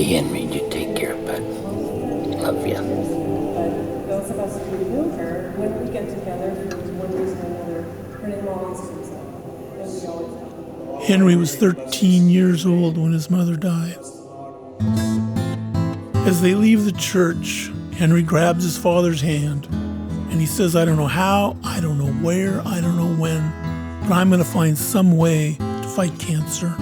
Hey, Henry, you take care, bud. Love ya. Those of us who knew her, when we get together for one reason or another, her name always comes up. And we always talk about it. Henry was 13 years old when his mother died. As they leave the church, Henry grabs his father's hand and he says, I don't know how, I don't know where, I don't know when, but I'm going to find some way to fight cancer.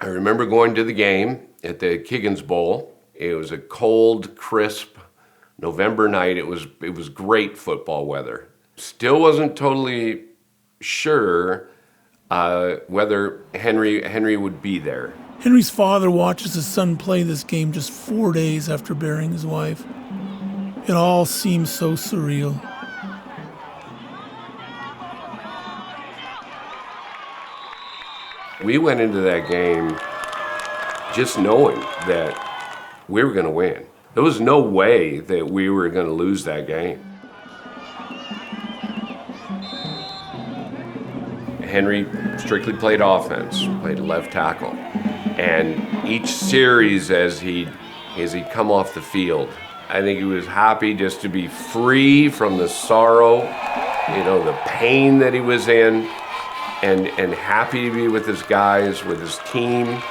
I remember going to the game at the Kiggins Bowl. It was a cold, crisp November night. It was great football weather. Still wasn't totally sure whether Henry would be there. Henry's father watches his son play this game just 4 days after burying his wife. It all seems so surreal. We went into that game just knowing that we were going to win. There was no way that we were going to lose that game. Henry strictly played offense, played left tackle. And each series as he'd come off the field, I think he was happy just to be free from the sorrow, the pain that he was in, and happy to be with his guys, with his team.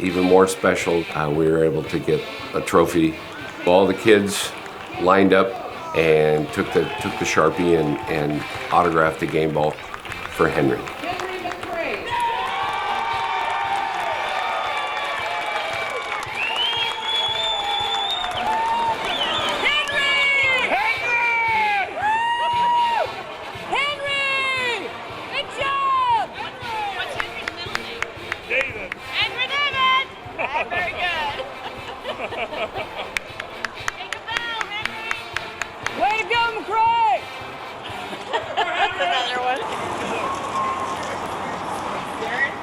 Even more special, we were able to get a trophy. All the kids lined up and took the Sharpie and autographed the game ball for Henry.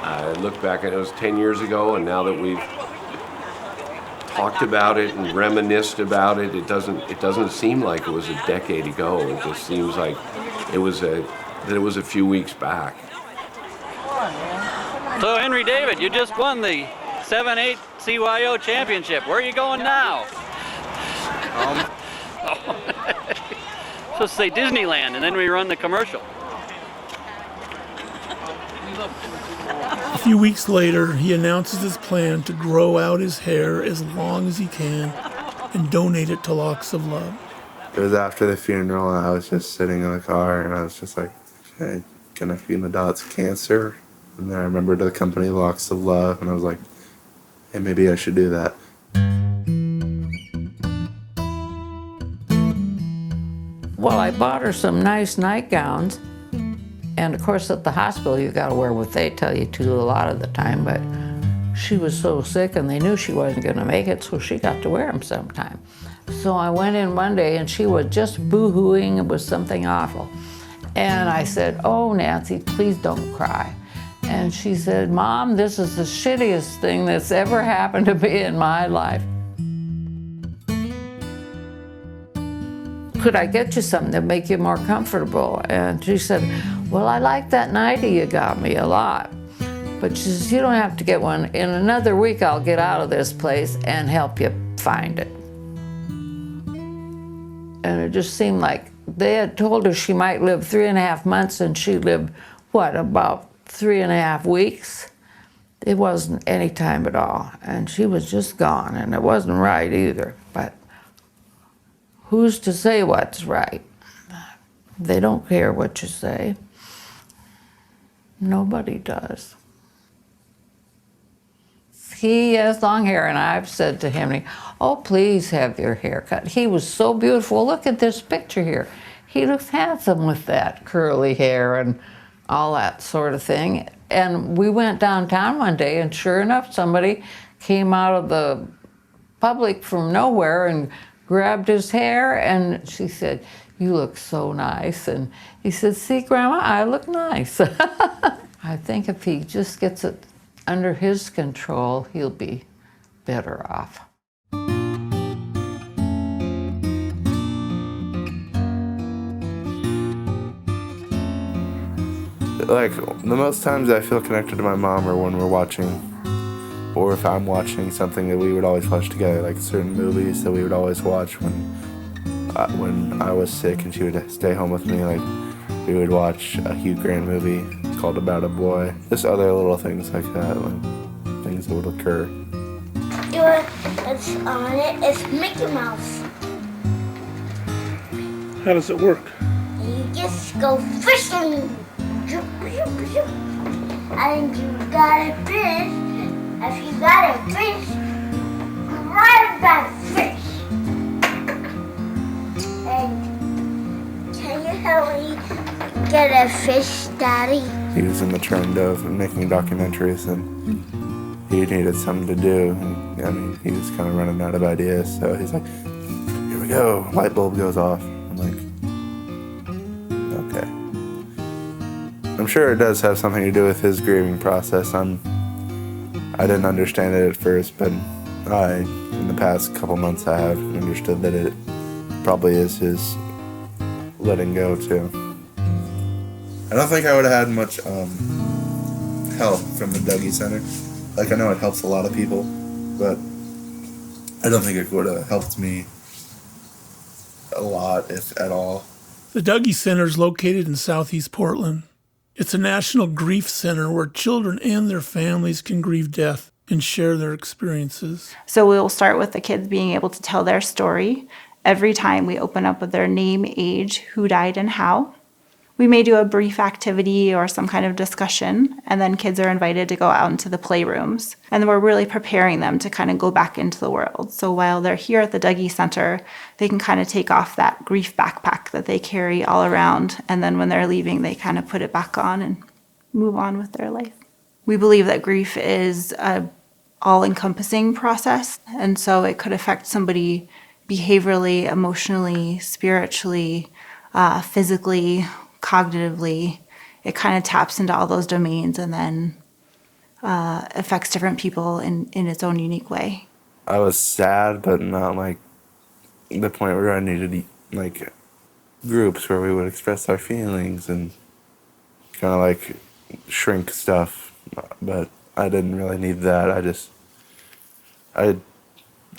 I look back and it was 10 years ago, and now that we've talked about it and reminisced about it, it doesn't seem like it was a decade ago. It just seems like it was a few weeks back. So Henry David, you just won the 7-8 CYO championship. Where are you going now? So say Disneyland, and then we run the commercial. A few weeks later, he announces his plan to grow out his hair as long as he can and donate it to Locks of Love. It was after the funeral, and I was just sitting in the car, and I was just like, hey, connecting the dots, cancer. And then I remembered the company Locks of Love, and I was like, hey, maybe I should do that. Well, I bought her some nice nightgowns. And of course, at the hospital, you gotta wear what they tell you to a lot of the time, but she was so sick and they knew she wasn't gonna make it, so she got to wear them sometime. So I went in one day and she was just boo-hooing, it was something awful. And I said, oh, Nancy, please don't cry. And she said, Mom, this is the shittiest thing that's ever happened to me in my life. Could I get you something to make you more comfortable? And she said, well, I like that nightie you got me a lot. But she says, you don't have to get one. In another week, I'll get out of this place and help you find it. And it just seemed like they had told her she might live 3.5 months, and she lived, about 3.5 weeks? It wasn't any time at all. And she was just gone, and it wasn't right either. But who's to say what's right? They don't care what you say. Nobody does. He has long hair, and I've said to him, oh, please have your hair cut. He was so beautiful. Look at this picture here. He looks handsome with that curly hair and all that sort of thing. And we went downtown one day, and sure enough, somebody came out of the public from nowhere and grabbed his hair, and she said, "You look so nice." And he said, "See, Grandma, I look nice." I think if he just gets it under his control, he'll be better off. Like, the most times I feel connected to my mom are when we're watching, or if I'm watching something that we would always watch together, like certain movies that we would always watch when I was sick and she would stay home with me. Like, we would watch a Hugh Grant movie called About a Boy. Just other little things like that, like things that would occur. What's on it is Mickey Mouse. How does it work? You just go fishing. And you got a fish. If you got a fish, grab that fish. And can you help me get a fish, Daddy? He was in the trend of making documentaries and he needed something to do. And, I mean, he was kind of running out of ideas, so he's like, "Here we go." Light bulb goes off. I'm like, okay. I'm sure it does have something to do with his grieving process. I didn't understand it at first, but in the past couple months, I have understood that it probably is his letting go too. I don't think I would have had much help from the Dougy Center. Like, I know it helps a lot of people, but I don't think it would have helped me a lot, if at all. The Dougy Center is located in southeast Portland. It's a national grief center where children and their families can grieve death and share their experiences. So we'll start with the kids being able to tell their story. Every time we open up with their name, age, who died, and how. We may do a brief activity or some kind of discussion, and then kids are invited to go out into the playrooms. And we're really preparing them to kind of go back into the world. So while they're here at the Dougy Center, they can kind of take off that grief backpack that they carry all around. And then when they're leaving, they kind of put it back on and move on with their life. We believe that grief is a all-encompassing process. And so it could affect somebody behaviorally, emotionally, spiritually, physically, cognitively. It kind of taps into all those domains and then affects different people in its own unique way. I was sad, but not like the point where I needed like groups where we would express our feelings and kind of like shrink stuff. But I didn't really need that. I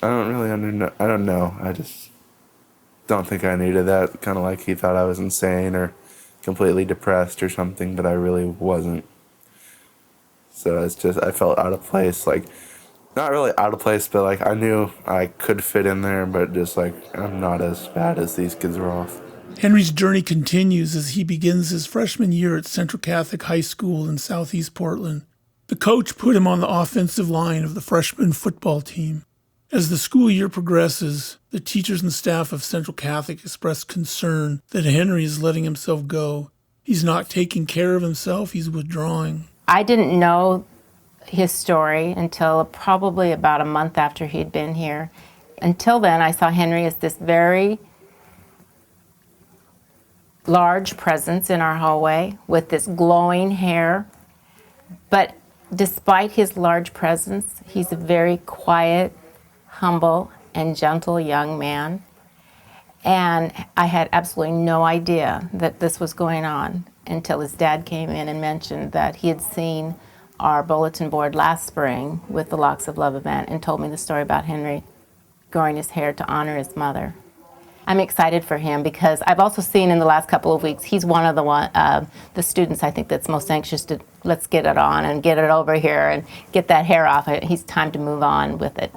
don't know. I just don't think I needed that. Kind of like he thought I was insane or completely depressed or something, but I really wasn't. So it's just, I felt out of place. Like, not really out of place, but like I knew I could fit in there, but just like I'm not as bad as these kids are off. Henry's journey continues as he begins his freshman year at Central Catholic High School in southeast Portland. The coach put him on the offensive line of the freshman football team. As the school year progresses, the teachers and staff of Central Catholic express concern that Henry is letting himself go. He's not taking care of himself, he's withdrawing. I didn't know his story until probably about a month after he'd been here. Until then, I saw Henry as this very large presence in our hallway with this glowing hair. But despite his large presence, he's a very quiet, humble, and gentle young man. And I had absolutely no idea that this was going on until his dad came in and mentioned that he had seen our bulletin board last spring with the Locks of Love event and told me the story about Henry growing his hair to honor his mother. I'm excited for him because I've also seen in the last couple of weeks, he's one of the students I think that's most anxious to let's get it on and get it over here and get that hair off. He's time to move on with it.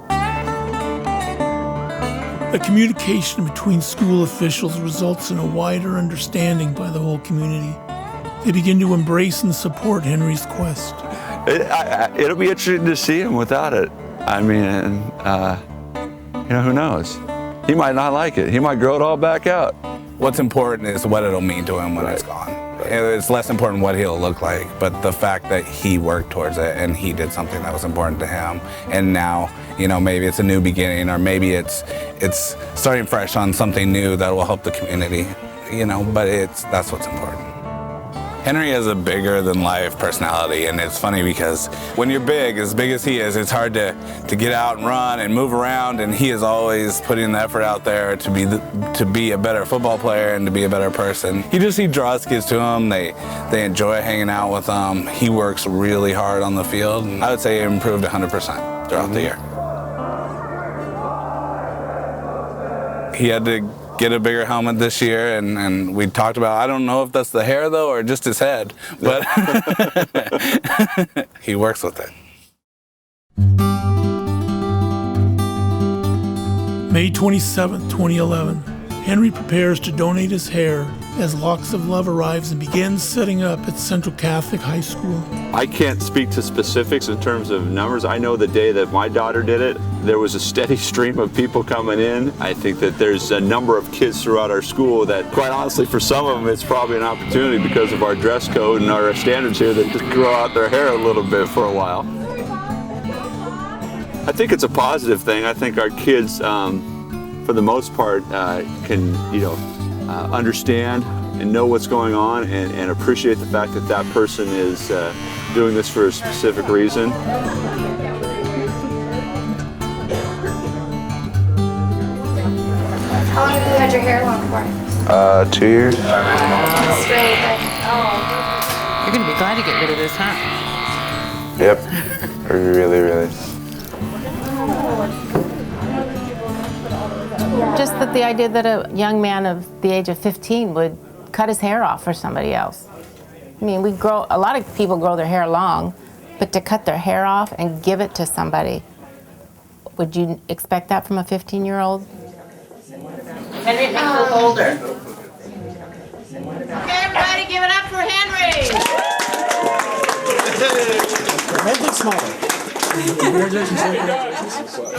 The communication between school officials results in a wider understanding by the whole community. They begin to embrace and support Henry's quest. It'll be interesting to see him without it. I mean, who knows? He might not like it. He might grow it all back out. What's important is what it'll mean to him when it's gone. It's less important what he'll look like, but the fact that he worked towards it and he did something that was important to him. And now, maybe it's a new beginning or maybe it's starting fresh on something new that will help the community. but that's what's important. Henry has a bigger than life personality, and it's funny because when you're as big as he is, it's hard to get out and run and move around, and he is always putting the effort out there to be a better football player and to be a better person. He draws kids to him. They enjoy hanging out with him. He works really hard on the field, and I would say he improved 100% throughout the year. He had to get a bigger helmet this year, and we talked about, I don't know if that's the hair though or just his head, but he works with it. May 27, 2011. Henry prepares to donate his hair as Locks of Love arrives and begins setting up at Central Catholic High School. I can't speak to specifics in terms of numbers. I know the day that my daughter did it, there was a steady stream of people coming in. I think that there's a number of kids throughout our school that, quite honestly, for some of them, it's probably an opportunity because of our dress code and our standards here that just grow out their hair a little bit for a while. I think it's a positive thing. I think our kids, for the most part, can, understand and know what's going on and appreciate the fact that that person is doing this for a specific reason. How long have you had your hair long for? 2 years. Straight. You're going to be glad to get rid of this, huh? Yep. Really. Just that the idea that a young man of the age of 15 would cut his hair off for somebody else. I mean, a lot of people grow their hair long, but to cut their hair off and give it to somebody, would you expect that from a 15-year-old? Henry makes us older. Okay, everybody, give it up for Henry!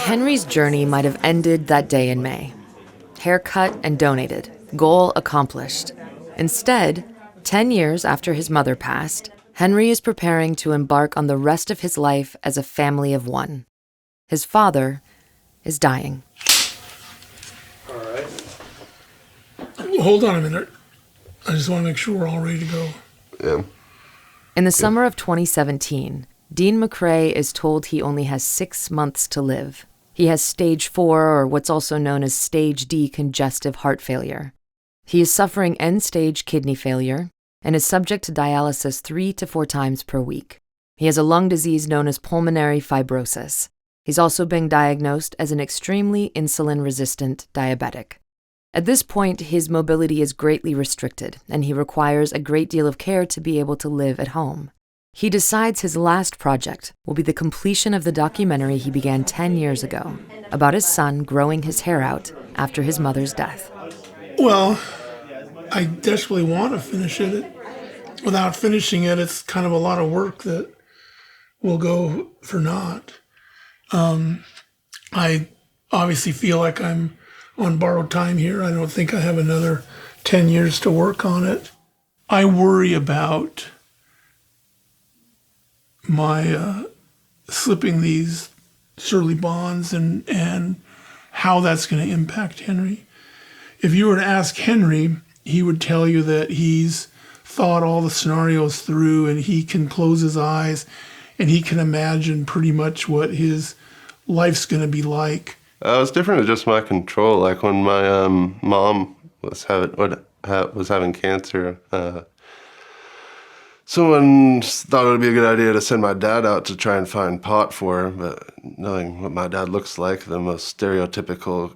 Henry's journey might have ended that day in May. Haircut and donated. Goal accomplished. Instead, 10 years after his mother passed, Henry is preparing to embark on the rest of his life as a family of one. His father is dying. All right. Hold on a minute. I just want to make sure we're all ready to go. Yeah. In the summer of 2017, Dean McCrae is told he only has 6 months to live. He has stage 4, or what's also known as stage D congestive heart failure. He is suffering end-stage kidney failure and is subject to dialysis 3 to 4 times per week. He has a lung disease known as pulmonary fibrosis. He's also been diagnosed as an extremely insulin-resistant diabetic. At this point, his mobility is greatly restricted, and he requires a great deal of care to be able to live at home. He decides his last project will be the completion of the documentary he began 10 years ago about his son growing his hair out after his mother's death. Well, I desperately want to finish it. Without finishing it, it's kind of a lot of work that will go for naught. I obviously feel like I'm on borrowed time here. I don't think I have another 10 years to work on it. I worry about my slipping these surly bonds and how that's going to impact Henry. If you were to ask Henry, he would tell you that he's thought all the scenarios through and he can close his eyes and he can imagine pretty much what his life's going to be like. It's different than just my control. Like when my mom was having cancer, someone thought it would be a good idea to send my dad out to try and find pot for her, but knowing what my dad looks like, the most stereotypical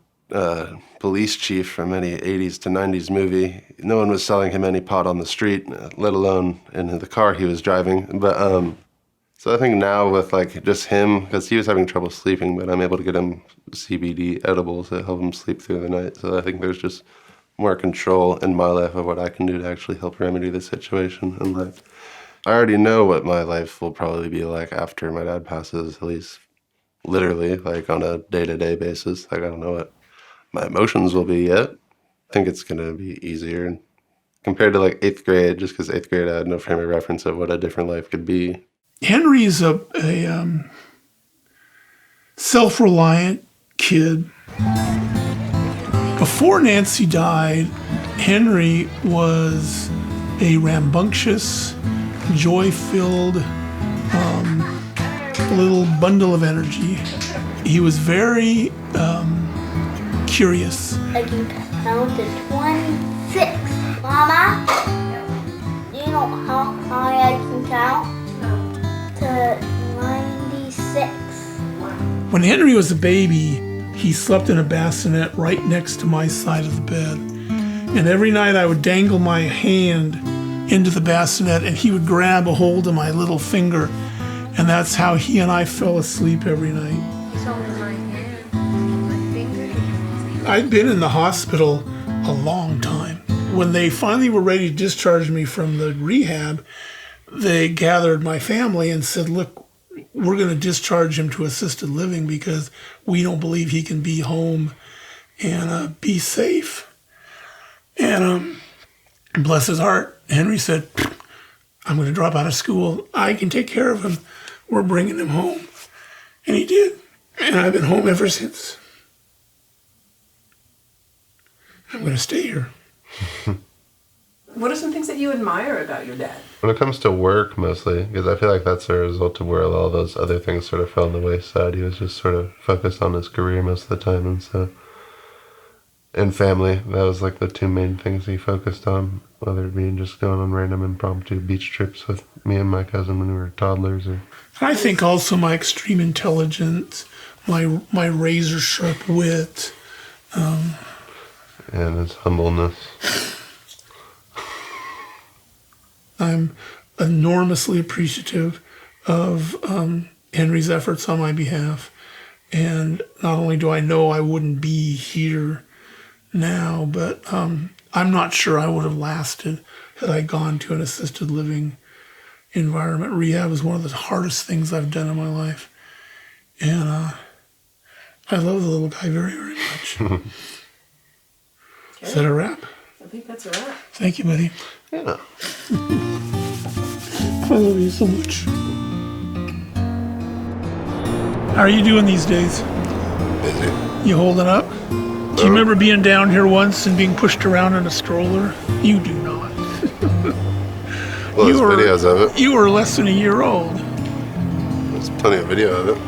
police chief from any 80s to 90s movie, no one was selling him any pot on the street, let alone in the car he was driving. But so I think now with like just him, because he was having trouble sleeping, but I'm able to get him CBD edibles that help him sleep through the night. So I think there's just more control in my life of what I can do to actually help remedy the situation in life. I already know what my life will probably be like after my dad passes, at least literally, like on a day-to-day basis. Like I don't know what my emotions will be yet. I think it's going to be easier compared to like 8th grade, just because 8th grade I had no frame of reference of what a different life could be. Henry's a self-reliant kid. Before Nancy died, Henry was a rambunctious, joy-filled little bundle of energy. He was very curious. I can count to 26. Mama, do you know how high I can count? To 96. When Henry was a baby, he slept in a bassinet right next to my side of the bed. And every night I would dangle my hand into the bassinet and he would grab a hold of my little finger. And that's how he and I fell asleep every night. He's holding my hand, my finger. I'd been in the hospital a long time. When they finally were ready to discharge me from the rehab, they gathered my family and said, look, we're going to discharge him to assisted living because we don't believe he can be home and be safe. And bless his heart, Henry said, I'm going to drop out of school. I can take care of him. We're bringing him home. And he did. And I've been home ever since. I'm going to stay here. What are some things that you admire about your dad? When it comes to work, mostly, because I feel like that's a result of where all those other things sort of fell on the wayside. He was just sort of focused on his career most of the time, and so... And family, that was like the two main things he focused on, whether it be just going on random impromptu beach trips with me and my cousin when we were toddlers. Or I think also my extreme intelligence, my razor sharp wit. And his humbleness. I'm enormously appreciative of Henry's efforts on my behalf. And not only do I know I wouldn't be here now, but I'm not sure I would have lasted had I gone to an assisted living environment. Rehab is one of the hardest things I've done in my life. And I love the little guy very, very much. Okay. Is that a wrap? I think that's a wrap. Thank you, buddy. Yeah. I love you so much. How are you doing these days? Busy. You holding up? Do you remember being down here once and being pushed around in a stroller? You do not. Well, there's videos of it. You were less than a year old. There's plenty of video of it.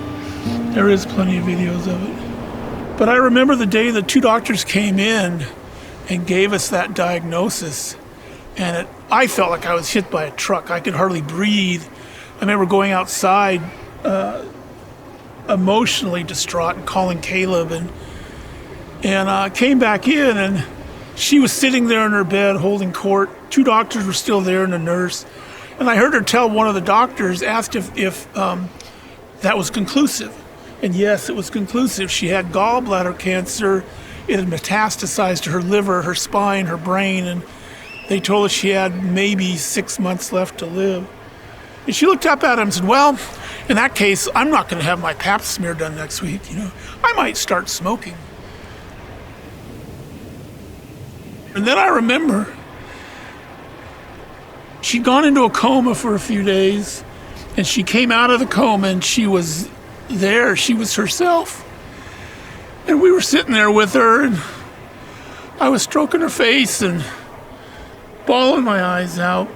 There is plenty of videos of it. But I remember the day the two doctors came in and gave us that diagnosis. And I felt like I was hit by a truck. I could hardly breathe. I remember going outside emotionally distraught and calling Caleb and came back in, and she was sitting there in her bed holding court. Two doctors were still there and a nurse. And I heard her tell one of the doctors, asked if that was conclusive. And yes, it was conclusive. She had gallbladder cancer. It had metastasized to her liver, her spine, her brain, and they told her she had maybe 6 months left to live. And she looked up at him and said, well, in that case, I'm not going to have my pap smear done next week. I might start smoking. And then I remember she'd gone into a coma for a few days, and she came out of the coma and she was there. She was herself. And we were sitting there with her, and I was stroking her face and bawling my eyes out.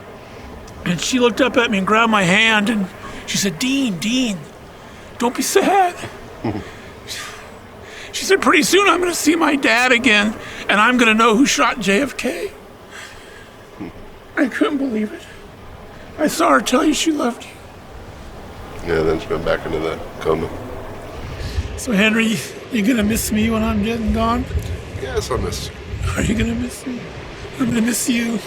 And she looked up at me and grabbed my hand, and she said, Dean, don't be sad. She said, pretty soon I'm going to see my dad again, and I'm going to know who shot JFK. I couldn't believe it. I saw her tell you she loved you. Yeah, then she went back into the coma. So, Henry, you going to miss me when I'm dead and gone? Yes, I'll miss you. Are you going to miss me? I'm going to miss you.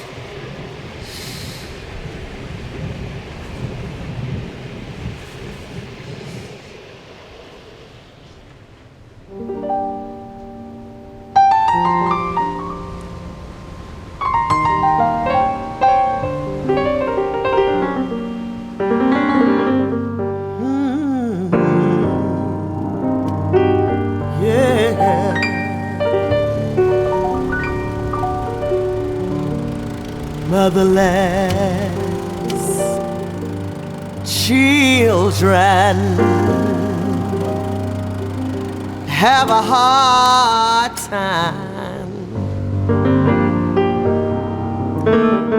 Motherless children have a hard time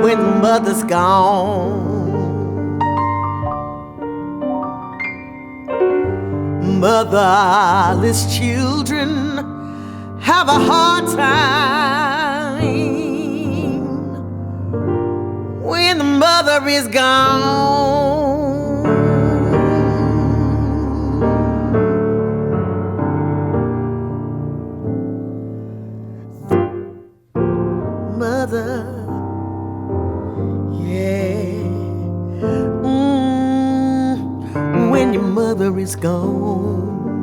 when the mother's gone. Motherless children have a hard time when the mother is gone. Mother, yeah, when your mother is gone.